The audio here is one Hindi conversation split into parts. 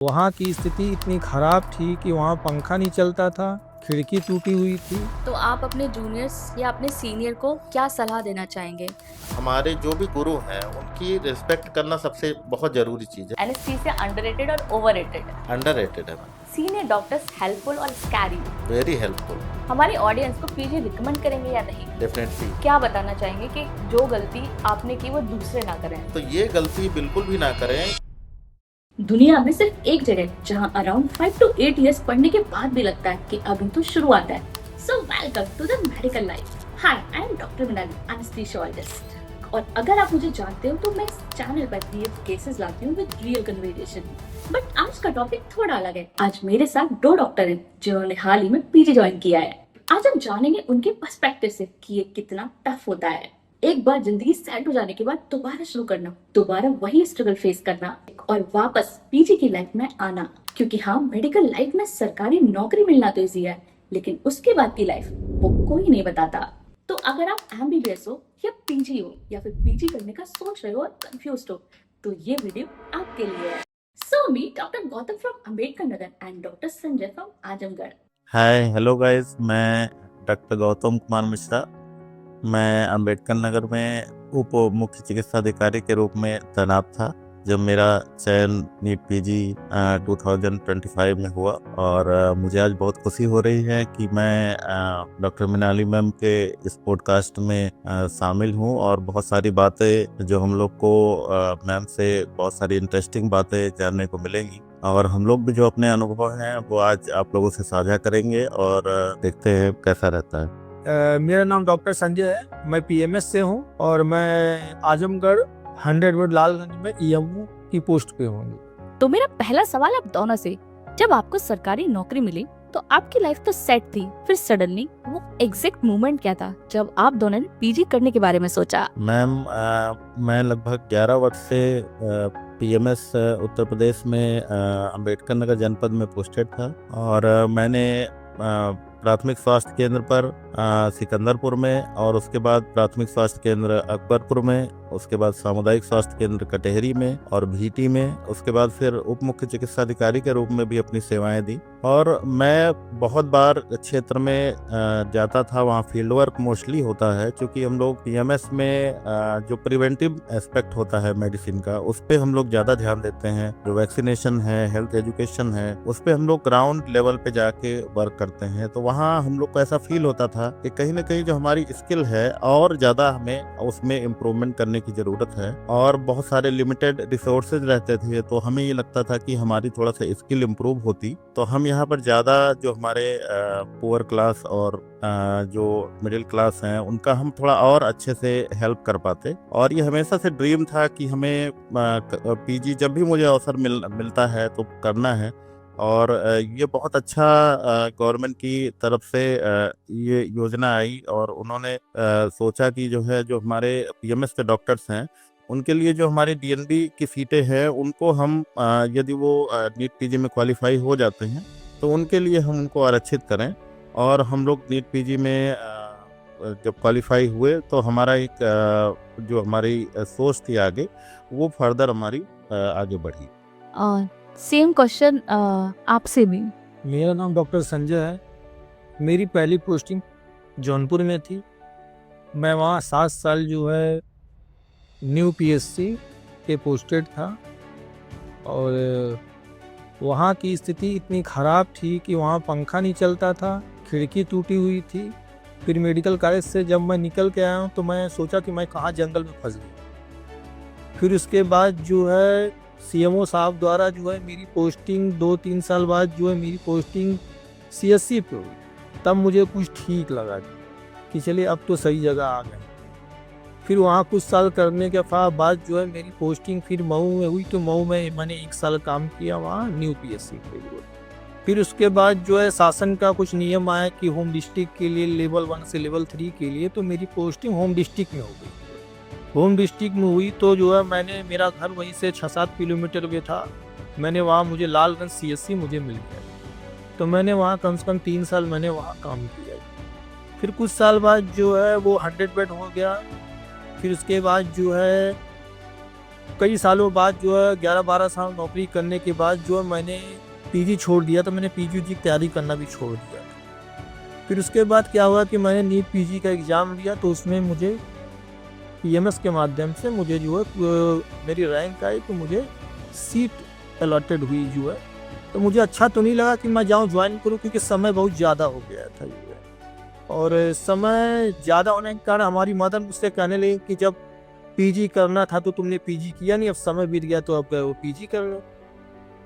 वहाँ की स्थिति इतनी खराब थी कि वहाँ पंखा नहीं चलता था, खिड़की टूटी हुई थी। तो आप अपने जूनियर्स या अपने सीनियर को क्या सलाह देना चाहेंगे? हमारे जो भी गुरु हैं उनकी रिस्पेक्ट करना सबसे बहुत ज़रूरी चीज़ है। एनेस्थीसिया अंडररेटेड और ओवररेटेड? अंडररेटेड है, सीनियर डॉक्टर्स हेल्पफुल और स्कैरी? वेरी हेल्पफुल, हमारी ऑडियंस को पीजी रिकमेंड करेंगे या नहीं? डेफिनेटली। क्या बताना चाहेंगे कि जो गलती आपने की वो दूसरे ना करें? तो ये गलती बिल्कुल भी ना करें। दुनिया में सिर्फ एक जगह जहां अराउंड 5 to 8 इयर्स पढ़ने के बाद भी लगता है कि अभी तो शुरुआत है। So welcome to the medical life. Hi, I am doctor Minali, anesthesiologist. और अगर आप मुझे जानते हो तो मैं इस चैनल पर रियल केसेस लाती हूँ विद रियल कन्वर्सेशन। बट आज का टॉपिक थोड़ा अलग है। आज मेरे साथ दो डॉक्टर हैं जिन्होंने हाल ही में पीजी ज्वाइन किया है। आज हम जानेंगे उनके पर्सपेक्टिव से कि ये कितना टफ होता है। एक बार जिंदगी सेट हो जाने के बाद दोबारा शुरू करना, दोबारा वही स्ट्रगल फेस करना और वापस पीजी की लाइफ में आना। क्योंकि हाँ, मेडिकल लाइफ में सरकारी नौकरी मिलना तो इजी है, लेकिन उसके बाद की लाइफ वो कोई नहीं बताता। तो अगर आप एमबीबीएस हो या पीजी हो या फिर पीजी करने का सोच रहे हो और कंफ्यूज हो, तो ये वीडियो आपके लिए है। So me doctor Gautam from Ambedkar Nagar and doctor Sanjay from Azamgarh. Hi hello guys, मैं डॉक्टर गौतम कुमार मिश्रा। मैं अंबेडकर नगर में उप मुख्य चिकित्सा अधिकारी के रूप में तैनात था जब मेरा चयन नीट पीजी 2025 में हुआ। और मुझे आज बहुत खुशी हो रही है कि मैं डॉक्टर मिनाली मैम के इस पॉडकास्ट में शामिल हूँ और बहुत सारी बातें जो हम लोग को मैम से बहुत सारी इंटरेस्टिंग बातें जानने को मिलेंगी और हम लोग भी जो अपने अनुभव हैं वो आज आप लोगों से साझा करेंगे और देखते हैं कैसा रहता है। मेरा नाम डॉक्टर संजय है, मैं पीएमएस से हूँ और मैं आजमगढ़ 100 बेड लालगंज में ईएमओ की पोस्ट पे हूँ। तो मेरा पहला सवाल आप दोनों से, जब आपको सरकारी नौकरी मिली तो आपकी लाइफ तो सेट थी, फिर सडनली वो एग्जैक्ट मोमेंट क्या था जब आप दोनों ने पीजी करने के बारे में सोचा? मैम, मैं लगभग 11 वर्ष से पीएमएस उत्तर प्रदेश में अंबेडकर नगर जनपद में पोस्टेड था और मैंने प्राथमिक स्वास्थ्य केंद्र पर सिकंदरपुर में और उसके बाद प्राथमिक स्वास्थ्य केंद्र अकबरपुर में, उसके बाद सामुदायिक स्वास्थ्य केंद्र कटेहरी में और भीटी में, उसके बाद फिर उप मुख्य चिकित्सा अधिकारी के रूप में भी अपनी सेवाएं दी। और मैं बहुत बार क्षेत्र में जाता था, वहाँ फील्ड वर्क मोस्टली होता है क्योंकि हम लोग पीएमएस में जो प्रिवेंटिव एस्पेक्ट होता है मेडिसिन का, उस पर हम लोग ज़्यादा ध्यान देते हैं। जो वैक्सीनेशन है, हेल्थ एजुकेशन है, उस पर हम लोग ग्राउंड लेवल पे जाके वर्क करते हैं। तो वहाँ हम लोग को ऐसा फील होता था कि कहीं ना कहीं जो हमारी स्किल है और ज़्यादा हमें उसमें इम्प्रूवमेंट करने की ज़रूरत है और बहुत सारे लिमिटेड रिसोर्सेज रहते थे। तो हमें ये लगता था कि हमारी थोड़ा सा स्किल इम्प्रूव होती तो हम यहाँ पर ज़्यादा जो हमारे पुअर क्लास और जो मिडिल क्लास हैं उनका हम थोड़ा और अच्छे से हेल्प कर पाते। और ये हमेशा से ड्रीम था कि हमें पीजी जब भी मुझे अवसर मिलता है तो करना है। और ये बहुत अच्छा गवर्नमेंट की तरफ से ये योजना आई और उन्होंने सोचा कि जो है जो हमारे पीएमएस के डॉक्टर्स हैं उनके लिए जो हमारी डीएनबी की सीटें हैं उनको हम यदि वो नीट पीजी में क्वालिफाई हो जाते हैं तो उनके लिए हम उनको आरक्षित करें। और हम लोग नीट पीजी में जब क्वालिफाई हुए तो हमारा एक जो हमारी सोच थी आगे वो फर्दर हमारी आगे बढ़ी। सेम क्वेश्चन आपसे भी। मेरा नाम डॉक्टर संजय है। मेरी पहली पोस्टिंग जौनपुर में थी। मैं वहाँ 7 साल जो है न्यू पीएससी के पोस्टेड था और वहाँ की स्थिति इतनी ख़राब थी कि वहाँ पंखा नहीं चलता था, खिड़की टूटी हुई थी। फिर मेडिकल कॉलेज से जब मैं निकल के आया हूँ तो मैं सोचा कि मैं कहाँ जंगल में फंस गया। फिर उसके बाद जो है सीएमओ साहब द्वारा जो है मेरी पोस्टिंग 2-3 साल बाद जो है मेरी पोस्टिंग सीएससी पे हुई। तब मुझे कुछ ठीक लगा कि चलिए अब तो सही जगह आ गए। फिर वहाँ कुछ साल करने के बाद जो है मेरी पोस्टिंग फिर मऊ में हुई। तो मऊ में मैंने 1 साल काम किया वहाँ न्यू पीएससी पे। फिर उसके बाद जो है शासन का कुछ नियम आया कि होम डिस्ट्रिक्ट के लिए लेवल 1 से लेवल 3 के लिए तो मेरी पोस्टिंग होम डिस्ट्रिक्ट में हो गई। होम डिस्ट्रिक्ट में हुई तो जो है मेरा घर वहीं से 6-7 किलोमीटर पे था। मैंने वहाँ मुझे लालगंज सीएससी मुझे मिल गया तो मैंने वहाँ कम से कम 3 साल मैंने वहाँ काम किया। फिर कुछ साल बाद जो है वो 100 बेड हो गया। फिर उसके बाद जो है कई सालों बाद जो है 11-12 साल नौकरी करने के बाद जो है मैंने पीजी छोड़ दिया, तो मैंने पीजी की तैयारी करना भी छोड़ दिया। फिर उसके बाद क्या हुआ कि मैंने नीट पीजी का एग्ज़ाम दिया, तो उसमें मुझे पीएमएस के माध्यम से मुझे जो है मेरी रैंक आई, तो मुझे सीट अलॉटेड हुई जो है। तो मुझे अच्छा तो नहीं लगा कि मैं जाऊँ ज्वाइन करूँ, क्योंकि समय बहुत ज़्यादा हो गया था जो है। और समय ज़्यादा होने के कारण हमारी मदर मुझसे कहने लगी कि जब पीजी करना था तो तुमने पीजी किया नहीं, अब समय बीत गया तो अब वो पीजी कर लो।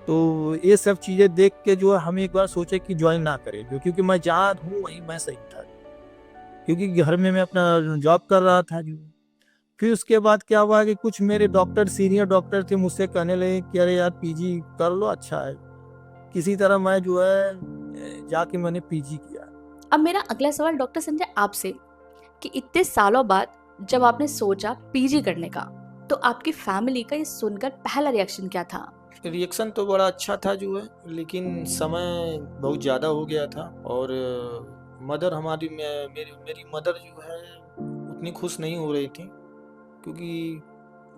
तो ये सब चीज़ें देख के जो है हम एक बार सोचे कि ज्वाइन ना करें, क्योंकि मैं जहाँ हूँ वहीं मैं सही था, क्योंकि घर में मैं अपना जॉब कर रहा था जो। फिर उसके बाद क्या हुआ कि कुछ मेरे डॉक्टर, सीनियर डॉक्टर थे, मुझसे कहने लगे कि अरे यार पीजी कर लो, अच्छा है। किसी तरह मैं जो है जाके मैंने पीजी किया। अब मेरा अगला सवाल डॉक्टर संजय आपसे कि इतने सालों बाद जब आपने सोचा पीजी करने का, तो आपकी फैमिली का ये सुनकर पहला रिएक्शन क्या था? रिएक्शन तो बड़ा अच्छा था जो है, लेकिन समय बहुत ज़्यादा हो गया था। और मदर हमारी मेरी मदर जो है उतनी खुश नहीं हो रही थी, क्योंकि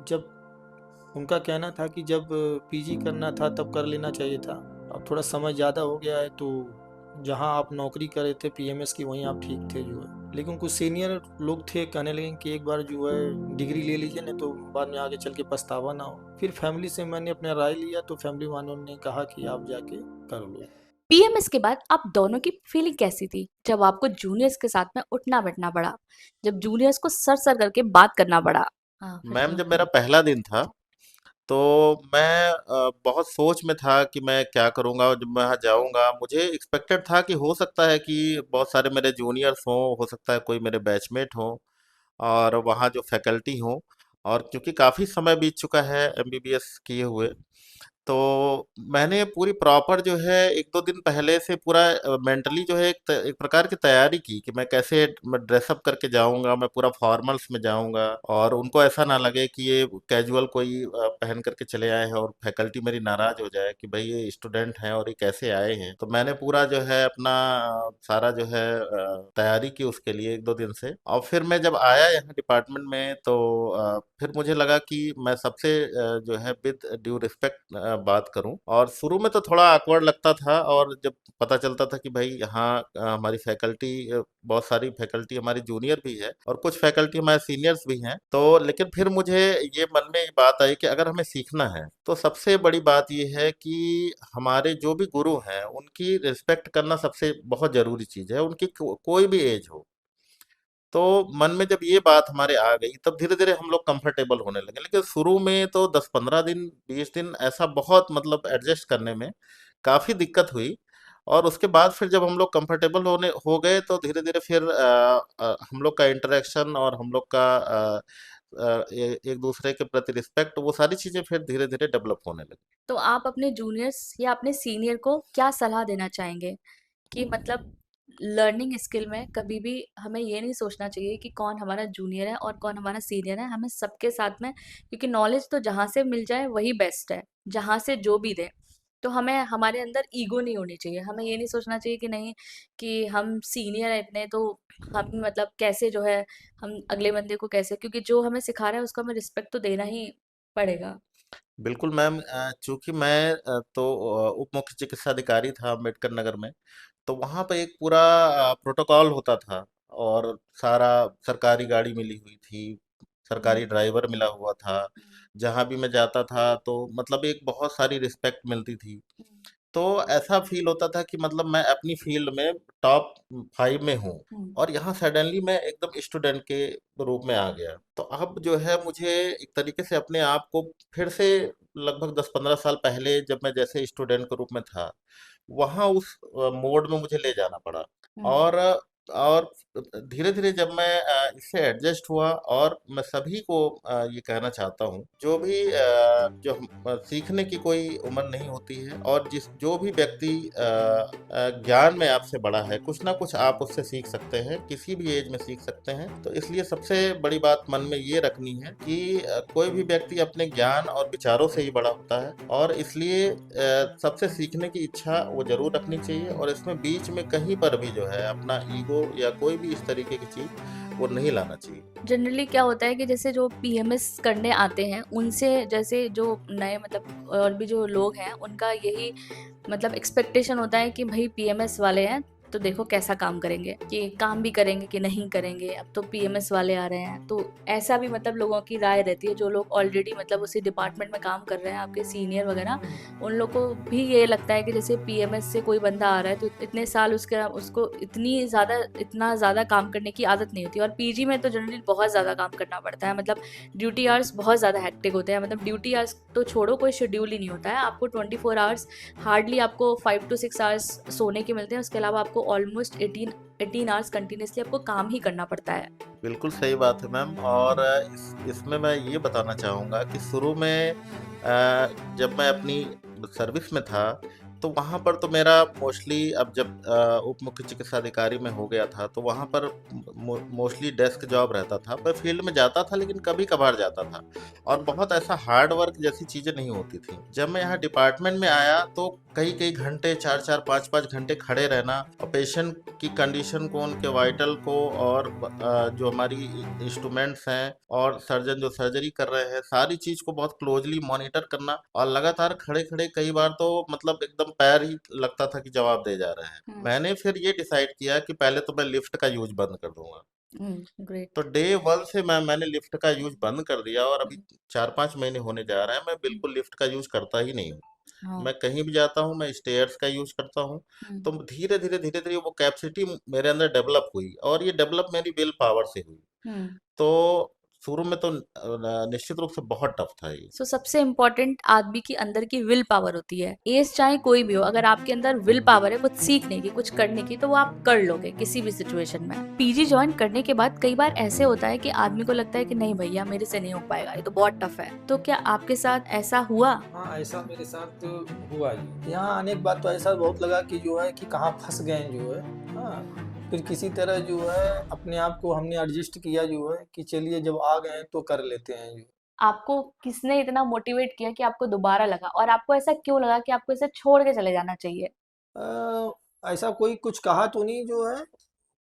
जब उनका कहना था कि जब पीजी करना था तब कर लेना चाहिए था। अब थोड़ा समय ज़्यादा हो गया है, तो जहाँ आप नौकरी कर रहे थे पीएमएस की, वहीं आप ठीक थे जो है। लेकिन कुछ सीनियर लोग थे, कहने लगे कि एक बार जो है डिग्री ले लीजिए, नहीं तो बाद में आगे चल के पछतावा ना हो। फिर फैमिली से मैंने अपना राय लिया, तो फैमिली वालों ने कहा कि आप जाके कर लो। पीएमएस के बाद आप दोनों की फीलिंग कैसी थी जब आपको जूनियर्स के साथ में उठना बैठना पड़ा, जब जूनियर्स को सर सर करके बात करना पड़ा? हाँ, मैम, जब मेरा पहला दिन था तो मैं बहुत सोच में था कि मैं क्या करूँगा, और जब मैं वहाँ जाऊँगा मुझे एक्सपेक्टेड था कि हो सकता है कि बहुत सारे मेरे जूनियर्स हों, हो सकता है कोई मेरे बैचमेट हों, और वहाँ जो फैकल्टी हों। और क्योंकि काफ़ी समय बीत चुका है एमबीबीएस किए हुए, तो मैंने पूरी प्रॉपर जो है 1-2 दिन पहले से पूरा मेंटली जो है एक प्रकार की तैयारी की कि मैं कैसे मैं ड्रेसअप करके जाऊँगा, मैं पूरा फॉर्मल्स में जाऊँगा, और उनको ऐसा ना लगे कि ये कैजुअल कोई पहन करके चले आए हैं, और फैकल्टी मेरी नाराज़ हो जाए कि भाई ये स्टूडेंट हैं और ये कैसे आए हैं। तो मैंने पूरा जो है अपना सारा जो है तैयारी की उसके लिए 1-2 दिन से। और फिर मैं जब आया यहाँ डिपार्टमेंट में, तो फिर मुझे लगा कि मैं सबसे जो है विद ड्यू रिस्पेक्ट बात करूं। और शुरू में तो थोड़ा awkward लगता था, और जब पता चलता था कि भाई यहाँ हमारी फैकल्टी, बहुत सारी फैकल्टी हमारी जूनियर भी है और कुछ फैकल्टी हमारे सीनियर्स भी हैं, तो लेकिन फिर मुझे ये मन में ये बात आई कि अगर हमें सीखना है तो सबसे बड़ी बात ये है कि हमारे जो भी गुरु हैं उनकी रिस्पेक्ट करना सबसे बहुत ज़रूरी चीज़ है, उनकी कोई भी एज हो। तो मन में जब ये बात हमारे आ गई, तब धीरे-धीरे हम लोग कंफर्टेबल होने लगे। लेकिन शुरू में तो 10-15 दिन, 20 दिन ऐसा बहुत मतलब एडजस्ट करने में काफ़ी दिक्कत हुई। और उसके बाद फिर जब हम लोग कंफर्टेबल होने हो गए, तो धीरे-धीरे फिर हम लोग का इंटरेक्शन और हम लोग का एक दूसरे के प्रति रिस्पेक्ट, वो सारी चीज़ें फिर धीरे-धीरे डेवलप होने लगी। तो आप अपने जूनियर्स या अपने सीनियर को क्या सलाह देना चाहेंगे कि मतलब लर्निंग स्किल में कभी भी हमें ये नहीं सोचना चाहिए कि कौन हमारा जूनियर है और कौन हमारा सीनियर है, हमें सबके साथ में, क्योंकि नॉलेज तो जहाँ से मिल जाए वही बेस्ट है, जहाँ से जो भी दे। तो हमें हमारे अंदर ईगो नहीं होनी चाहिए, हमें ये नहीं सोचना चाहिए कि नहीं कि हम सीनियर है इतने, तो हम मतलब कैसे जो है हम अगले बंदे को कैसे, क्योंकि जो हमें सिखा रहा है उसको हमें रिस्पेक्ट तो देना ही पड़ेगा। बिल्कुल मैम, चूँकि मैं तो उप मुख्य चिकित्साधिकारी था अम्बेडकर नगर में, तो वहाँ पे एक पूरा प्रोटोकॉल होता था, और सारा सरकारी गाड़ी मिली हुई थी, सरकारी ड्राइवर मिला हुआ था। जहाँ भी मैं जाता था तो मतलब एक बहुत सारी रिस्पेक्ट मिलती थी। तो ऐसा फ़ील होता था कि मतलब मैं अपनी फ़ील्ड में टॉप 5 में हूँ, और यहाँ सडनली मैं एकदम स्टूडेंट के रूप में आ गया। तो अब जो है मुझे एक तरीके से अपने आप को फिर से लगभग 10-15 साल पहले जब मैं जैसे स्टूडेंट के रूप में था, वहाँ उस मोड में मुझे ले जाना पड़ा। और और धीरे-धीरे जब मैं इससे एडजस्ट हुआ, और मैं सभी को ये कहना चाहता हूँ, जो भी सीखने की कोई उम्र नहीं होती है, और जो भी व्यक्ति ज्ञान में आपसे बड़ा है, कुछ ना कुछ आप उससे सीख सकते हैं, किसी भी एज में सीख सकते हैं। तो इसलिए सबसे बड़ी बात मन में ये रखनी है कि कोई भी व्यक्ति अपने ज्ञान और विचारों से ही बड़ा होता है, और इसलिए सबसे सीखने की इच्छा वो ज़रूर रखनी चाहिए, और इसमें बीच में कहीं पर भी जो है अपना ईगो वो या कोई भी इस तरीके की चीज़ वो नहीं लाना चाहिए। जनरली क्या होता है कि जैसे जो पीएमएस करने आते हैं उनसे जैसे जो नए मतलब और भी जो लोग हैं उनका यही मतलब एक्सपेक्टेशन होता है कि भाई पीएमएस वाले हैं तो देखो कैसा काम करेंगे, कि काम भी करेंगे कि नहीं करेंगे, अब तो पीएमएस वाले आ रहे हैं। तो ऐसा भी मतलब लोगों की राय रहती है, जो लोग ऑलरेडी मतलब उसी डिपार्टमेंट में काम कर रहे हैं, आपके सीनियर वगैरह, उन लोग को भी ये लगता है कि जैसे पीएमएस से कोई बंदा आ रहा है तो इतने साल उसको इतना ज़्यादा काम करने की आदत नहीं होती। और पीजी में तो जनरली बहुत ज़्यादा काम करना पड़ता है, मतलब ड्यूटी आवर्स बहुत ज़्यादा हेक्टिक होते हैं। मतलब ड्यूटी आवर्स तो छोड़ो, कोई शेड्यूल ही नहीं होता है। आपको 24 आवर्स हार्डली आपको 5 to 6 आवर्स सोने के मिलते हैं, उसके अलावा आपको ऑलमोस्ट 18 आवर्स कंटिन्यूसली आपको काम ही करना पड़ता है। बिल्कुल सही बात है मैम। और इसमें मैं ये बताना चाहूँगा कि शुरू में जब मैं अपनी सर्विस में था तो वहाँ पर तो मेरा मोस्टली, अब जब उप मुख्य चिकित्सा अधिकारी में हो गया था तो वहाँ पर मोस्टली डेस्क जॉब रहता था। मैं फील्ड में जाता था लेकिन कभी कभार जाता था और बहुत ऐसा हार्ड वर्क जैसी चीज़ें नहीं होती थी। जब मैं यहाँ डिपार्टमेंट में आया तो कई कई घंटे, 4-4 5-5 घंटे खड़े रहना और पेशेंट की कंडीशन को, उनके वाइटल को और जो हमारी इंस्ट्रूमेंट्स हैं और सर्जन जो सर्जरी कर रहे हैं, सारी चीज़ को बहुत क्लोजली मॉनिटर करना और लगातार खड़े-खड़े कई बार तो मतलब एकदम पैर ही लगता था कि जवाब दे जा रहे हैं। मैंने फिर ये डिसाइड किया कि पहले तो मैं लिफ्ट का यूज़ बंद कर दूँगा। ग्रेट। तो डे 1 से मैंने लिफ्ट का यूज़ बंद कर दिया और अभी 4-5 महीने होने जा रहे हैं, मैं बिल्कुल लिफ्ट का यूज़ करता ही नहीं हूँ। हाँ। मैं कहीं भी जाता हूँ, मैं स्टेयर्स का यूज़ करता हूँ। तो धीरे-धीरे वो कैपेसिटी मेरे अंदर डेवलप हुई और ये डेवलप मेरी विल पावर से हुई। तो शुरू में तो निश्चित रूप से बहुत टफ था ये। सो सबसे इम्पोर्टेंट आदमी की अंदर की विल पावर होती है। एज चाहे कोई भी हो, अगर आपके अंदर विल पावर है कुछ सीखने की, कुछ करने की, तो वो आप कर लोगे किसी भी सिचुएशन में। पीजी ज्वाइन करने के बाद कई बार ऐसे होता है कि आदमी को लगता है कि नहीं भैया मेरे से नहीं हो पाएगा, ये तो बहुत टफ है। तो क्या आपके साथ ऐसा हुआ? हाँ, ऐसा मेरे साथ हुआ ही। यहाँ आने के बाद तो ऐसा बहुत लगा कि जो है कि कहाँ फंस गए हैं जो है। हाँ, फिर किसी तरह जो है अपने आप को हमने एडजस्ट किया जो है कि चलिए जब आ गए हैं तो कर लेते हैं जो। आपको किसने इतना मोटिवेट किया कि आपको दोबारा लगा, और आपको ऐसा क्यों लगा कि आपको इसे छोड़ के चले जाना चाहिए? ऐसा कोई कुछ कहा तो नहीं जो है,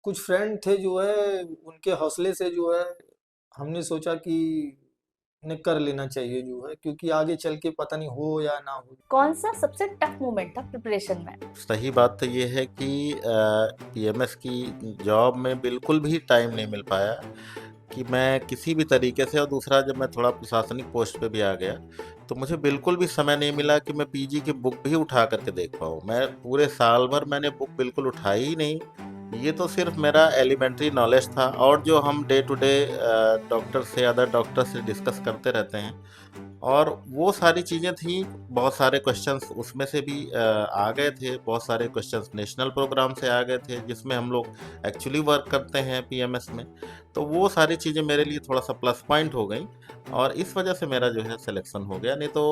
कुछ फ्रेंड थे जो है उनके हौसले से जो है हमने सोचा कि इन्हें कर लेना चाहिए जो है, क्योंकि आगे चल के पता नहीं हो या ना हो। कौन सा सबसे टफ मोमेंट था प्रिपरेशन में? सही बात तो ये है कि पीएमएस की जॉब में बिल्कुल भी टाइम नहीं मिल पाया कि मैं किसी भी तरीके से, और दूसरा जब मैं थोड़ा प्रशासनिक पोस्ट पे भी आ गया तो मुझे बिल्कुल भी समय नहीं मिला कि मैं पीजी की बुक भी उठा करके देख पाऊँ। मैं पूरे साल भर मैंने बुक बिल्कुल उठाई ही नहीं। ये तो सिर्फ मेरा एलिमेंट्री नॉलेज था और जो हम डे टू डे डॉक्टर से, अदर डॉक्टर से डिस्कस करते रहते हैं और वो सारी चीज़ें थी। बहुत सारे क्वेश्चंस उसमें से भी आ गए थे, बहुत सारे क्वेश्चंस नेशनल प्रोग्राम से आ गए थे जिसमें हम लोग एक्चुअली वर्क करते हैं पीएमएस में। तो वो सारी चीज़ें मेरे लिए थोड़ा सा प्लस पॉइंट हो गई और इस वजह से मेरा जो है सिलेक्शन हो गया। नहीं तो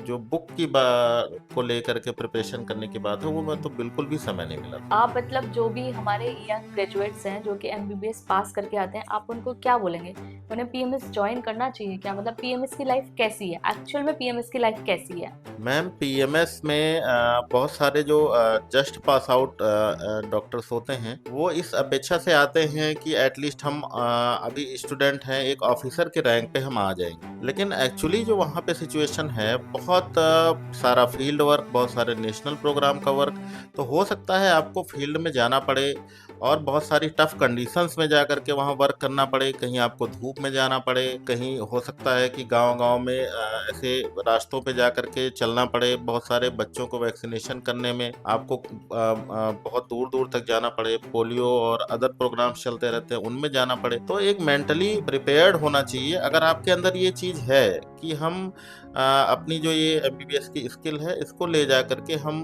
जो बुक की को लेकर के प्रिपरेशन करने की बात है वो मैं तो बिल्कुल भी समय नहीं मिला। आप मतलब जो भी हमारे यंग ग्रेजुएट्स हैं जो कि एमबीबीएस पास करके आते हैं, आप उनको क्या बोलेंगे? उन्हें पीएमएस ज्वाइन करना चाहिए क्या? मतलब पीएमएस की लाइफ कैसी है? एक्चुअल में पीएमएस की लाइफ कैसी है? मैम, पीएमएस में बहुत सारे जो जस्ट पास आउट डॉक्टर्स होते हैं वो इस अपेक्षा से आते हैं कि एटलीस्ट हम अभी स्टूडेंट हैं, एक ऑफिसर के रैंक पे हम आ जाएंगे। लेकिन एक्चुअली जो वहाँ पे सिचुएशन है, बहुत सारा फील्ड वर्क, बहुत सारे नेशनल प्रोग्राम का वर्क, तो हो सकता है आपको फील्ड में जाना पड़े और बहुत सारी टफ कंडीशंस में जा करके वहाँ वर्क करना पड़े। कहीं आपको धूप में जाना पड़े, कहीं हो सकता है कि गांव-गांव में ऐसे रास्तों पे जा करके चलना पड़े। बहुत सारे बच्चों को वैक्सीनेशन करने में आपको बहुत दूर-दूर तक जाना पड़े। पोलियो और अदर प्रोग्राम्स चलते रहते हैं, उनमें जाना पड़े। तो एक मेंटली प्रिपेयर्ड होना चाहिए। अगर आपके अंदर ये चीज़ है कि हम अपनी जो ये एमबीबीएस की स्किल है इसको ले जा करके हम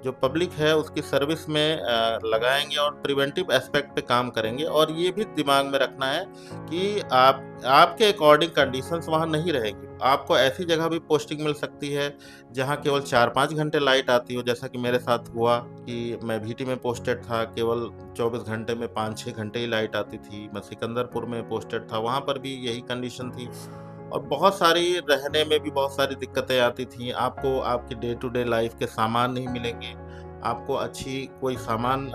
जो पब्लिक है उसकी सर्विस में लगाएंगे और प्रिवेंटिव एस्पेक्ट पे काम करेंगे। और ये भी दिमाग में रखना है कि आपके अकॉर्डिंग कंडीशंस वहाँ नहीं रहेगी। आपको ऐसी जगह भी पोस्टिंग मिल सकती है जहाँ केवल 4-5 घंटे लाइट आती हो, जैसा कि मेरे साथ हुआ कि मैं वीटी में पोस्टेड था, केवल 24 घंटे में 5-6 घंटे ही लाइट आती थी। मैं सिकंदरपुर में पोस्टेड था, वहाँ पर भी यही कंडीशन थी और बहुत सारी रहने में भी बहुत सारी दिक्कतें आती थी। आपको आपकी डे टू डे लाइफ के सामान नहीं मिलेंगे, आपको अच्छी कोई सामान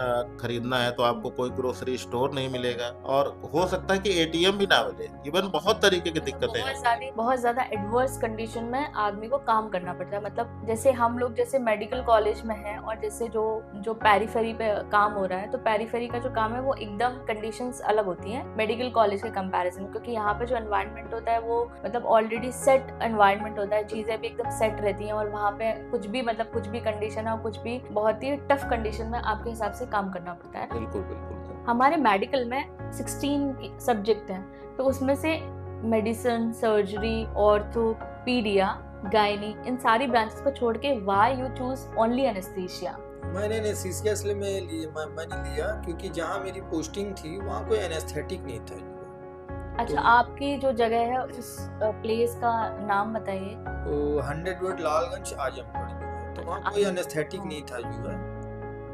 खरीदना है तो आपको कोई ग्रोसरी स्टोर नहीं मिलेगा, और हो सकता है कि एटीएम भी ना मिले। इवन बहुत तरीके की दिक्कतें हैं। बहुत ज्यादा एडवर्स कंडीशन में आदमी को काम करना पड़ता है। मतलब जैसे हम लोग जैसे मेडिकल कॉलेज में हैं और जैसे जो जो पेरीफेरी पे काम हो रहा है, तो पेरीफेरी का जो काम है वो एकदम कंडीशंस अलग होती हैं मेडिकल कॉलेज के कंपैरिजन, क्योंकि यहाँ पे जो एनवायरनमेंट होता है वो मतलब ऑलरेडी सेट एनवायरनमेंट होता है, चीजें भी एकदम सेट रहती हैं, और वहाँ पे कुछ भी मतलब कुछ भी कंडीशन है और कुछ भी बहुत ही टफ कंडीशन में आपके हिसाब से काम करना पड़ता है। बिल्कुल बिल्कुल। हमारे मेडिकल में 16 सब्जेक्ट हैं, तो उसमें से मेडिसिन, सर्जरी, ऑर्थोपीडिया, गायनी, इन सारी ब्रांचेस को छोड़ के why you choose only anaesthesia? मैंने एनेस्थीसिया इसलिए मैंने लिया क्योंकि जहाँ मेरी पोस्टिंग थी वहाँ कोई एनेस्थेटिक नहीं था। अच्छा, तो आपकी जो जगह है उस प्लेस का नाम बताइए। तो 100 रोड लालगंज आजमगढ़ जो है, तो वहाँ कोई एनेस्थेटिक नहीं था जो है।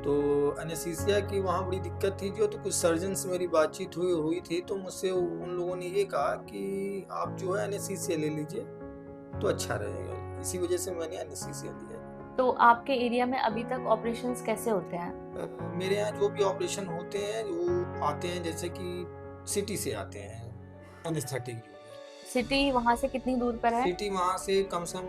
तो एनेस्थीसिया की वहाँ बड़ी दिक्कत थी जो, तो कुछ सर्जन से मेरी बातचीत हुई थी, तो मुझसे उन लोगों ने ये कहा कि आप जो है एनेस्थीसिया ले लीजिए तो अच्छा रहेगा, इसी वजह से मैंने एनेस्थीसिया लिया। तो आपके एरिया में अभी तक ऑपरेशंस कैसे होते हैं? मेरे यहाँ जो भी ऑपरेशन होते हैं वो आते हैं जैसे कि सिटी से आते हैं एनेस्थेटिक। सिटी वहाँ से कितनी दूर पर है? सिटी वहाँ से कम से कम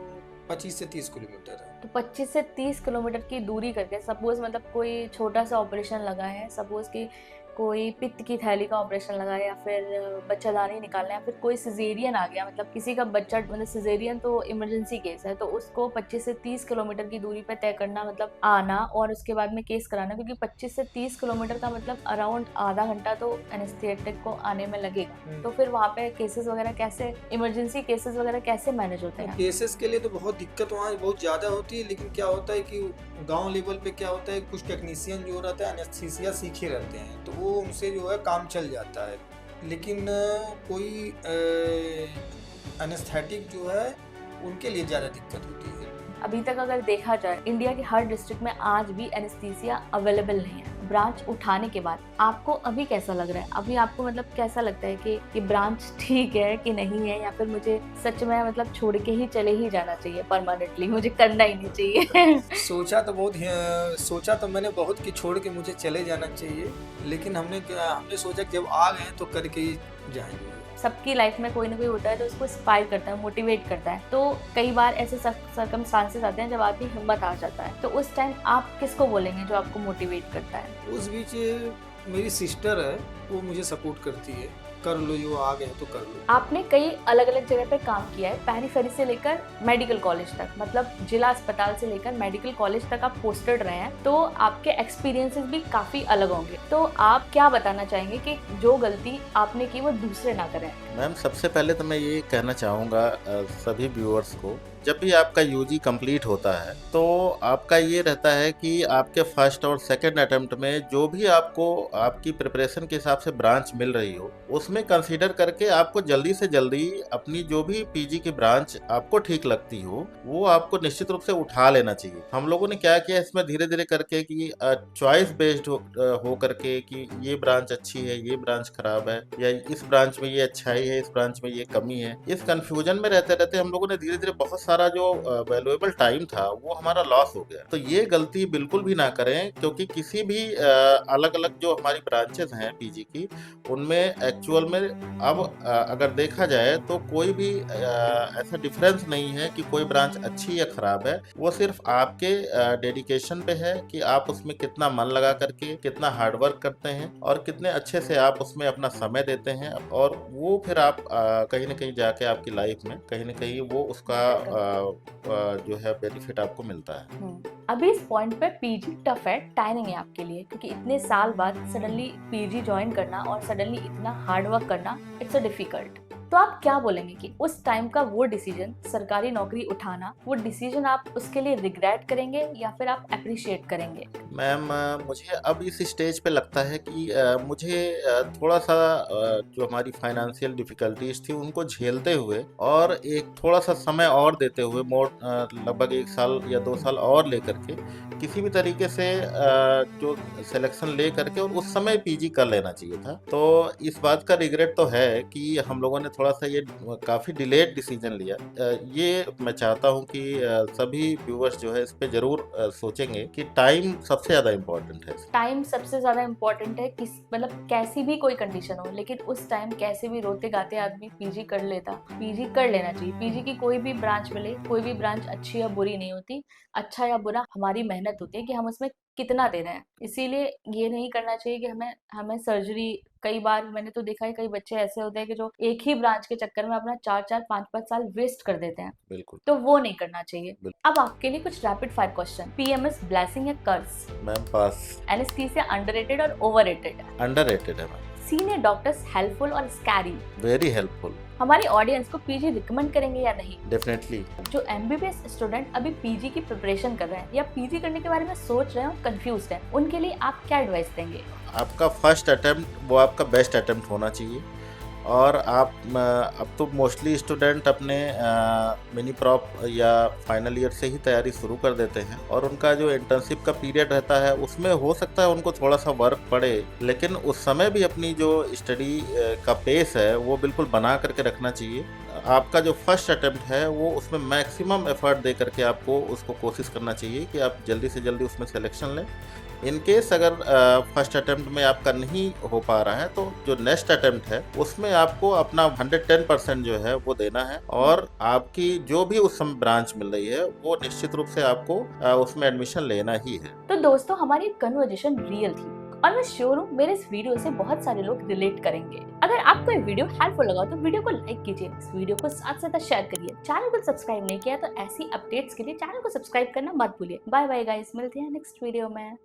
25 से 30 किलोमीटर है। तो 25 से 30 किलोमीटर की दूरी करके सपोज मतलब कोई छोटा सा ऑपरेशन लगा है, सपोज कि कोई पित्त की थैली का ऑपरेशन लगा है, या फिर बच्चादानी निकालना है, या फिर कोई सिजेरियन आ गया, मतलब किसी का बच्चा, मतलब सिजेरियन तो इमरजेंसी केस है, तो उसको 25 से 30 किलोमीटर की दूरी पर तय करना, मतलब आना और उसके बाद में केस कराना, क्योंकि 25 से 30 किलोमीटर का मतलब अराउंड आधा घंटा तो एनेस्थेटिक को आने में लगेगा। तो फिर वहाँ पे केसेस वगैरह कैसे, इमरजेंसी केसेस वगैरह कैसे मैनेज होते हैं? केसेस के लिए तो बहुत दिक्कत वहाँ बहुत ज़्यादा होती है, लेकिन क्या होता है कि गांव लेवल पे क्या होता है, कुछ टेक्नीशियन जो रहता है एनेस्थीसिया सीखे रहते हैं, तो वो उनसे जो है काम चल जाता है। लेकिन कोई एनेस्थेटिक जो है उनके लिए ज़्यादा दिक्कत होती है। अभी तक अगर देखा जाए इंडिया के हर डिस्ट्रिक्ट में आज भी एनेस्थीसिया अवेलेबल नहीं है। ब्रांच उठाने के बाद आपको अभी कैसा लग रहा है? अभी आपको मतलब कैसा लगता है कि ये ब्रांच ठीक है कि नहीं है, या फिर मुझे सच में मतलब छोड़ के ही चले ही जाना चाहिए परमानेंटली, मुझे करना ही नहीं चाहिए? सोचा तो मैंने बहुत कि छोड़ के मुझे चले जाना चाहिए, लेकिन हमने सोचा कि जब आ गए तो करके ही जाएंगे। सबकी लाइफ में कोई ना कोई होता है तो उसको इंस्पायर करता है, मोटिवेट करता है। तो कई बार ऐसे सर्कमस्टांसेस आते हैं जब आदमी हिम्मत आ जाता है, तो उस टाइम आप किसको बोलेंगे जो आपको मोटिवेट करता है? उस बीच मेरी सिस्टर है, वो मुझे सपोर्ट करती है, कर लो, जो आ गए तो कर लो। आपने कई अलग अलग जगह पे काम किया है, पेरीफेरी से लेकर मेडिकल कॉलेज तक, मतलब जिला अस्पताल से लेकर मेडिकल कॉलेज तक आप पोस्टेड रहे हैं, तो आपके एक्सपीरियंसेस भी काफी अलग होंगे। तो आप क्या बताना चाहेंगे कि जो गलती आपने की वो दूसरे ना करें? मैम, सबसे पहले तो मैं ये कहना चाहूँगा सभी व्यूअर्स को, जब भी आपका यूजी कंप्लीट होता है तो आपका ये रहता है कि आपके फर्स्ट और सेकंड अटेम्प्ट में जो भी आपको आपकी प्रिपरेशन के हिसाब से ब्रांच मिल रही हो, उसमें कंसीडर करके आपको जल्दी से जल्दी अपनी जो भी पीजी की ब्रांच आपको ठीक लगती हो वो आपको निश्चित रूप से उठा लेना चाहिए। हम लोगों ने क्या किया इसमें धीरे धीरे करके कि चॉइस बेस्ड हो करके कि ये ब्रांच अच्छी है, ये ब्रांच खराब है, या इस ब्रांच में ये अच्छाई है, इस ब्रांच में ये कमी है, इस कंफ्यूजन में रहते रहते हम लोगों ने धीरे धीरे बहुत सारा जो वैल्यूएबल टाइम था वो हमारा लॉस हो गया। तो ये गलती बिल्कुल भी ना करें, क्योंकि किसी भी अलग अलग जो हमारी ब्रांचेस हैं पीजी की, उनमें एक्चुअल में अब अगर देखा जाए तो कोई भी ऐसा डिफरेंस नहीं है कि कोई ब्रांच अच्छी या खराब है। वो सिर्फ आपके डेडिकेशन पे है कि आप उसमें कितना मन लगा करके, कितना हार्डवर्क करते हैं और कितने अच्छे से आप उसमें अपना समय देते हैं, और वो फिर आप कहीं ना कहीं जाके आपकी लाइफ में कहीं ना कहीं वो उसका जो है बेनिफिट आपको मिलता है। अभी इस पॉइंट पे पीजी टफ है, टायरिंग है आपके लिए, क्योंकि इतने साल बाद सडनली पीजी ज्वाइन करना और सडनली इतना हार्ड वर्क करना, इट्स अ डिफिकल्ट। तो आप क्या बोलेंगे कि उस टाइम का वो डिसीजन, सरकारी नौकरी उठाना, वो डिसीजन आप उसके लिए रिग्रेट करेंगे या फिर आप अप्रिशिएट करेंगे? मैम, मुझे अब इस स्टेज पे लगता है कि मुझे थोड़ा सा जो हमारी फाइनेंशियल डिफिकल्टीज थी उनको झेलते हुए और एक थोड़ा सा समय और देते हुए, लगभग 1 साल या 2 साल और लेकर के किसी भी तरीके से जो सिलेक्शन ले करके और उस समय पीजी कर लेना चाहिए था। तो इस बात का रिग्रेट तो है कि हम लोगों ने थोड़ा सा ये काफ़ी डिलेड डिसीजन लिया। ये मैं चाहता हूँ कि सभी व्यूअर्स जो है इस पे ज़रूर सोचेंगे कि टाइम सबसे सबसे ज़्यादा इम्पोर्टेंट है। टाइम सबसे ज्यादा इम्पोर्टेंट है, किस मतलब कैसी भी कोई कंडीशन हो, लेकिन उस टाइम कैसे भी रोते गाते आदमी पीजी कर लेता, पीजी कर लेना चाहिए। पीजी की कोई भी ब्रांच मिले, कोई भी ब्रांच अच्छी या बुरी नहीं होती, अच्छा या बुरा हमारी मेहनत होती है कि हम उसमें कितना दे रहे हैं। इसीलिए ये नहीं करना चाहिए कि हमें हमें सर्जरी, कई बार मैंने तो देखा है कई बच्चे ऐसे होते हैं कि जो एक ही ब्रांच के चक्कर में अपना 4-4 5-5 साल वेस्ट कर देते हैं, बिल्कुल। तो वो नहीं करना चाहिए। बिल्कुल। अब आपके लिए कुछ rapid fire question. PMS blessing या कर्स? मैम पास। एनेस्थीसिया अंडररेटेड और ओवररेटेड? अंडररेटेड है मैम। सीनियर डॉक्टर्स हेल्पफुल और स्कैरी? Very helpful. हमारी ऑडियंस को पीजी रिकमेंड करेंगे या नहीं? डेफिनेटली। जो एमबीबीएस स्टूडेंट अभी पीजी की प्रिपरेशन कर रहे हैं या पीजी करने के बारे में सोच रहे हैं और कंफ्यूज हैं, उनके लिए आप क्या एडवाइस देंगे? आपका फर्स्ट अटेम्प्ट वो आपका बेस्ट अटेम्प्ट होना चाहिए। और आप अब तो मोस्टली स्टूडेंट अपने मिनी प्रॉप या फाइनल ईयर से ही तैयारी शुरू कर देते हैं, और उनका जो इंटर्नशिप का पीरियड रहता है उसमें हो सकता है उनको थोड़ा सा वर्क पड़े, लेकिन उस समय भी अपनी जो स्टडी का पेस है वो बिल्कुल बना करके रखना चाहिए। आपका जो फर्स्ट अटेम्प्ट है वो उसमें मैक्सिमम एफर्ट दे करके आपको उसको कोशिश करना चाहिए कि आप जल्दी से जल्दी उसमें सिलेक्शन लें। इन केस अगर फर्स्ट अटेम्प्ट में आपका नहीं हो पा रहा है तो जो नेक्स्ट अटेम्प्ट है उसमें आपको अपना 110% जो है वो देना है, और आपकी जो भी उस समय ब्रांच मिल रही है वो निश्चित रूप से आपको उसमें एडमिशन लेना ही है। तो दोस्तों, हमारी कन्वर्जेशन रियल थी और मैं श्योर हूँ मेरे इस वीडियो से बहुत सारे लोग रिलेट करेंगे। अगर आपको ये वीडियो हेल्पफुल लगा तो वीडियो को लाइक कीजिए, इस वीडियो को साथ साथ शेयर करिए। चैनल को सब्सक्राइब नहीं किया तो ऐसी अपडेट्स के लिए चैनल को सब्सक्राइब करना मत भूलिए। बाय बाय गाइस, मिलते हैं नेक्स्ट वीडियो में।